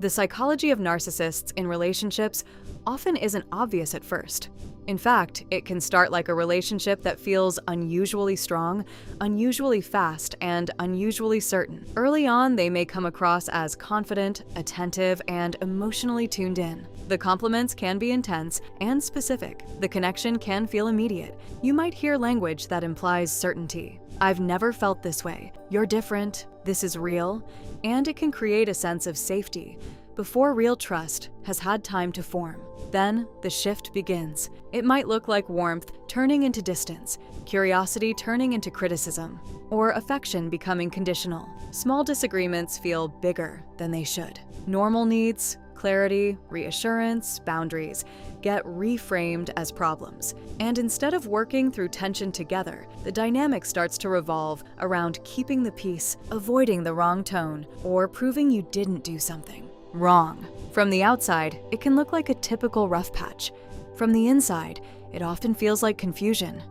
The psychology of narcissists in relationships often isn't obvious at first. In fact, it can start like a relationship that feels unusually strong, unusually fast, and unusually certain. Early on, they may come across as confident, attentive, and emotionally tuned in. The compliments can be intense and specific. The connection can feel immediate. You might hear language that implies certainty. "I've never felt this way. You're different. This is real." And it can create a sense of safety before real trust has had time to form. Then the shift begins. It might look like warmth turning into distance, curiosity turning into criticism, or affection becoming conditional. Small disagreements feel bigger than they should. Normal needs, clarity, reassurance, boundaries, get reframed as problems. And instead of working through tension together, the dynamic starts to revolve around keeping the peace, avoiding the wrong tone, or proving you didn't do something wrong. From the outside, it can look like a typical rough patch. From the inside, it often feels like confusion.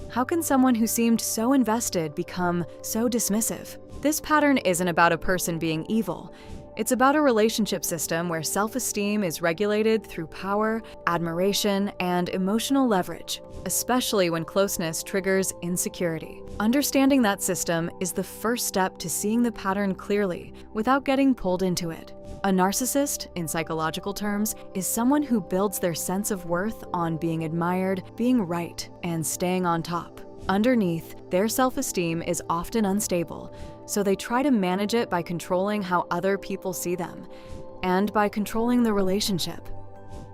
How can someone who seemed so invested become so dismissive? This pattern isn't about a person being evil. It's about a relationship system where self-esteem is regulated through power, admiration, and emotional leverage, especially when closeness triggers insecurity. Understanding that system is the first step to seeing the pattern clearly without getting pulled into it. A narcissist, in psychological terms, is someone who builds their sense of worth on being admired, being right, and staying on top. Underneath, their self-esteem is often unstable, so they try to manage it by controlling how other people see them, and by controlling the relationship.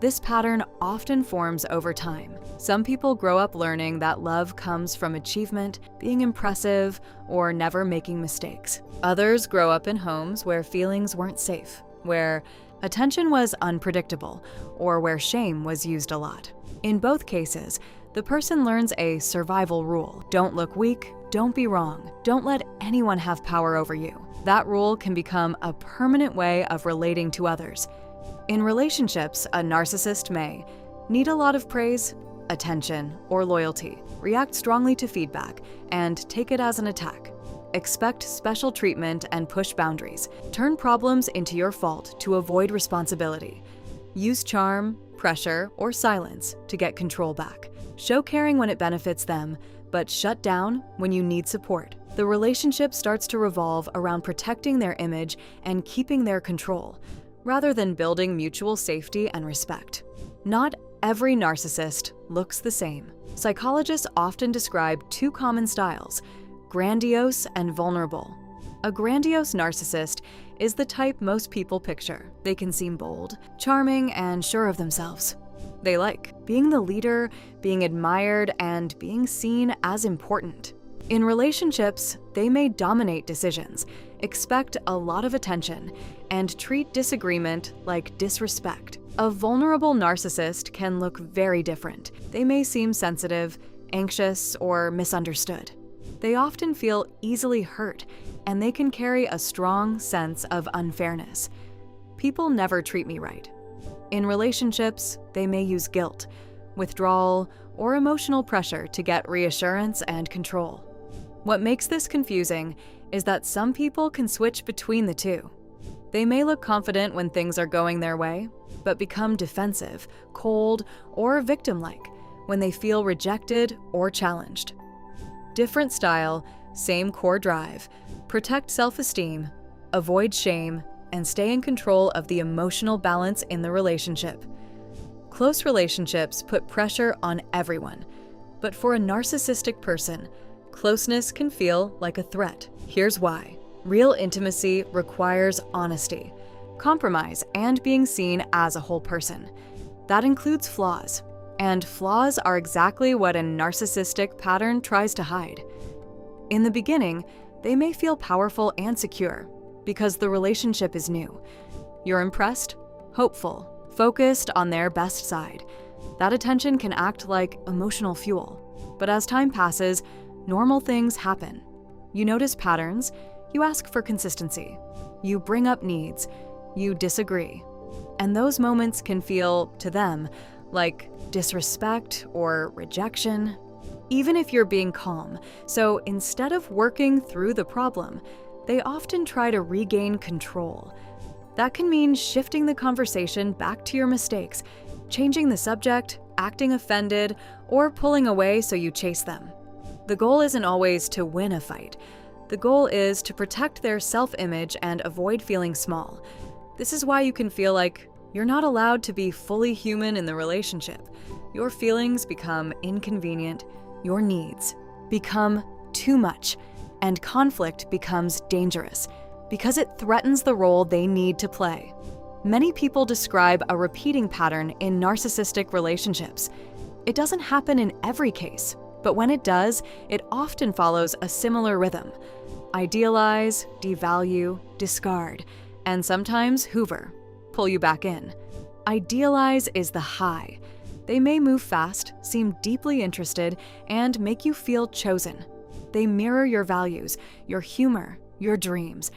This pattern often forms over time. Some people grow up learning that love comes from achievement, being impressive, or never making mistakes. Others grow up in homes where feelings weren't safe, where attention was unpredictable, or where shame was used a lot. In both cases, the person learns a survival rule. Don't look weak, don't be wrong, don't let anyone have power over you. That rule can become a permanent way of relating to others. In relationships, a narcissist may need a lot of praise, attention, or loyalty, react strongly to feedback, and take it as an attack. Expect special treatment and push boundaries. Turn problems into your fault to avoid responsibility. Use charm, pressure, or silence to get control back. Show caring when it benefits them, but shut down when you need support. The relationship starts to revolve around protecting their image and keeping their control, rather than building mutual safety and respect. Not every narcissist looks the same. Psychologists often describe two common styles: grandiose and vulnerable. A grandiose narcissist is the type most people picture. They can seem bold, charming, and sure of themselves. They like being the leader, being admired, and being seen as important. In relationships, they may dominate decisions, expect a lot of attention, and treat disagreement like disrespect. A vulnerable narcissist can look very different. They may seem sensitive, anxious, or misunderstood. They often feel easily hurt, and they can carry a strong sense of unfairness. People never treat me right. In relationships, they may use guilt, withdrawal, or emotional pressure to get reassurance and control. What makes this confusing is that some people can switch between the two. They may look confident when things are going their way, but become defensive, cold, or victim-like when they feel rejected or challenged. Different style, same core drive. Protect self-esteem, avoid shame, and stay in control of the emotional balance in the relationship. Close relationships put pressure on everyone, but for a narcissistic person, closeness can feel like a threat. Here's why. Real intimacy requires honesty, compromise, and being seen as a whole person. That includes flaws, and flaws are exactly what a narcissistic pattern tries to hide. In the beginning, they may feel powerful and secure because the relationship is new. You're impressed, hopeful, focused on their best side. That attention can act like emotional fuel. But as time passes, normal things happen. You notice patterns, you ask for consistency, you bring up needs, you disagree. And those moments can feel, to them, like disrespect or rejection, even if you're being calm. So instead of working through the problem, they often try to regain control. That can mean shifting the conversation back to your mistakes, changing the subject, acting offended, or pulling away so you chase them. The goal isn't always to win a fight. The goal is to protect their self-image and avoid feeling small. This is why you can feel like you're not allowed to be fully human in the relationship. Your feelings become inconvenient, your needs become too much, and conflict becomes dangerous because it threatens the role they need to play. Many people describe a repeating pattern in narcissistic relationships. It doesn't happen in every case, but when it does, it often follows a similar rhythm. Idealize, devalue, discard, and sometimes Hoover, pull you back in. Idealize is the high. They may move fast, seem deeply interested, and make you feel chosen. They mirror your values, your humor, your dreams.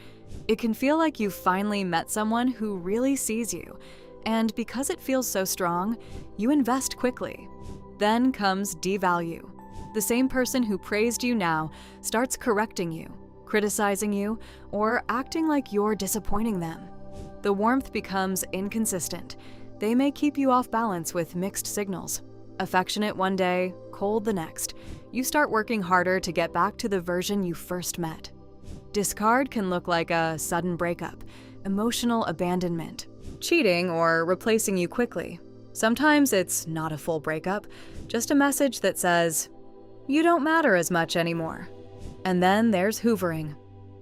It can feel like you've finally met someone who really sees you, and because it feels so strong, you invest quickly. Then comes devalue. The same person who praised you now starts correcting you, criticizing you, or acting like you're disappointing them. The warmth becomes inconsistent. They may keep you off balance with mixed signals. Affectionate one day, cold the next. You start working harder to get back to the version you first met. Discard can look like a sudden breakup, emotional abandonment, cheating, or replacing you quickly. Sometimes it's not a full breakup, just a message that says, "You don't matter as much anymore." And then there's hoovering,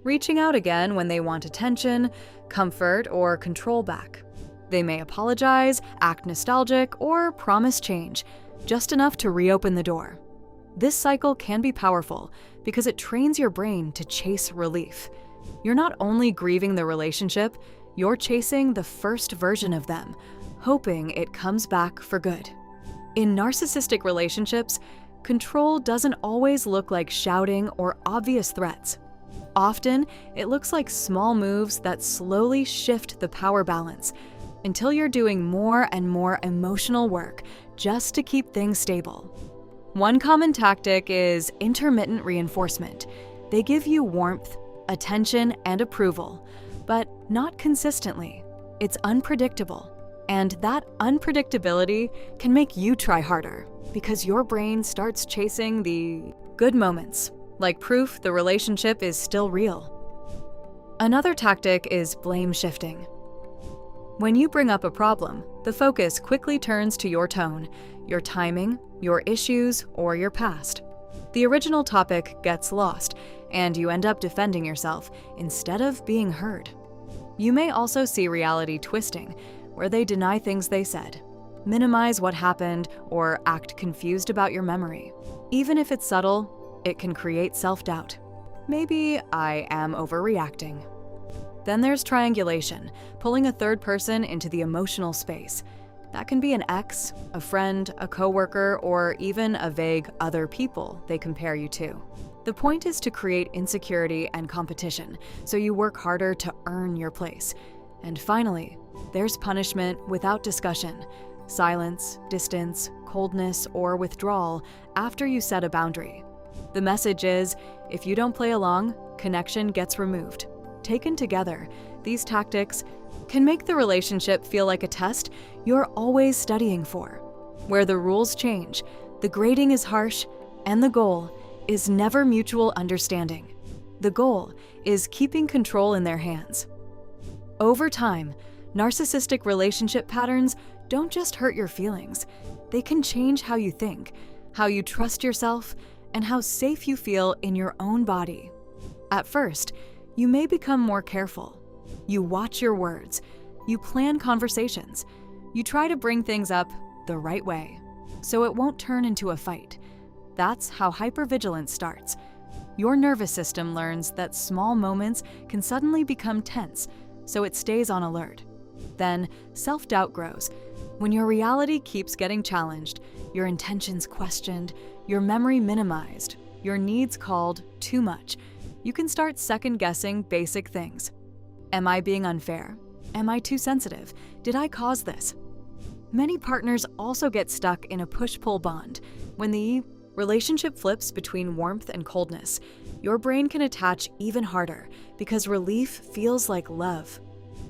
reaching out again when they want attention, comfort, or control back. They may apologize, act nostalgic, or promise change, just enough to reopen the door. This cycle can be powerful because it trains your brain to chase relief. You're not only grieving the relationship, you're chasing the first version of them, hoping it comes back for good. In narcissistic relationships, control doesn't always look like shouting or obvious threats. Often, it looks like small moves that slowly shift the power balance until you're doing more and more emotional work just to keep things stable. One common tactic is intermittent reinforcement. They give you warmth, attention, and approval, but not consistently. It's unpredictable. And that unpredictability can make you try harder because your brain starts chasing the good moments, like proof the relationship is still real. Another tactic is blame shifting. When you bring up a problem, the focus quickly turns to your tone, your timing, your issues, or your past. The original topic gets lost, and you end up defending yourself instead of being heard. You may also see reality twisting, where they deny things they said, minimize what happened, or act confused about your memory. Even if it's subtle, it can create self-doubt. Maybe I am overreacting. Then there's triangulation, pulling a third person into the emotional space. That can be an ex, a friend, a coworker, or even a vague other people they compare you to. The point is to create insecurity and competition, so you work harder to earn your place. And finally, there's punishment without discussion, silence, distance, coldness, or withdrawal after you set a boundary. The message is, if you don't play along, connection gets removed. Taken together, these tactics can make the relationship feel like a test you're always studying for, where the rules change, the grading is harsh, and the goal is never mutual understanding. The goal is keeping control in their hands. Over time, narcissistic relationship patterns don't just hurt your feelings. They can change how you think, how you trust yourself, and how safe you feel in your own body. At first, you may become more careful. You watch your words. You plan conversations. You try to bring things up the right way, so it won't turn into a fight. That's how hypervigilance starts. Your nervous system learns that small moments can suddenly become tense, so it stays on alert. Then, self-doubt grows. When your reality keeps getting challenged, your intentions questioned, your memory minimized, your needs called too much, you can start second-guessing basic things. Am I being unfair? Am I too sensitive? Did I cause this? Many partners also get stuck in a push-pull bond. When the relationship flips between warmth and coldness, your brain can attach even harder because relief feels like love.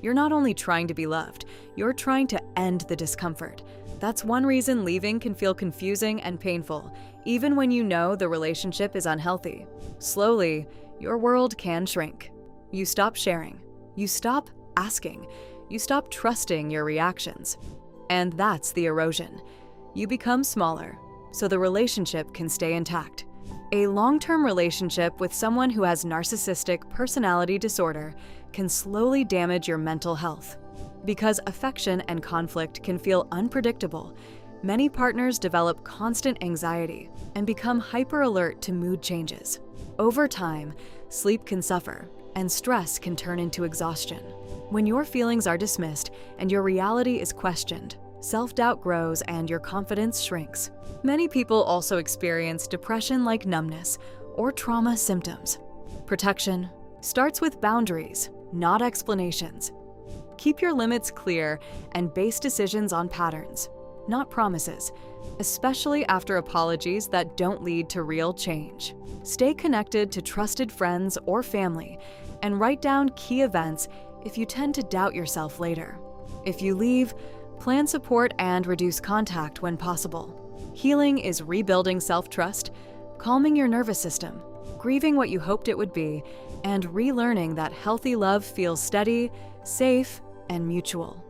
You're not only trying to be loved, you're trying to end the discomfort. That's one reason leaving can feel confusing and painful, even when you know the relationship is unhealthy. Slowly, your world can shrink. You stop sharing. You stop asking. You stop trusting your reactions. And that's the erosion. You become smaller, so the relationship can stay intact. A long-term relationship with someone who has narcissistic personality disorder can slowly damage your mental health. Because affection and conflict can feel unpredictable, many partners develop constant anxiety and become hyper-alert to mood changes. Over time, sleep can suffer, and stress can turn into exhaustion. When your feelings are dismissed and your reality is questioned, self-doubt grows and your confidence shrinks. Many people also experience depression-like numbness or trauma symptoms. Protection starts with boundaries, not explanations. Keep your limits clear and base decisions on patterns, not promises, especially after apologies that don't lead to real change. Stay connected to trusted friends or family and write down key events if you tend to doubt yourself later. If you leave, plan support and reduce contact when possible. Healing is rebuilding self-trust, calming your nervous system, grieving what you hoped it would be, and relearning that healthy love feels steady, safe, and mutual.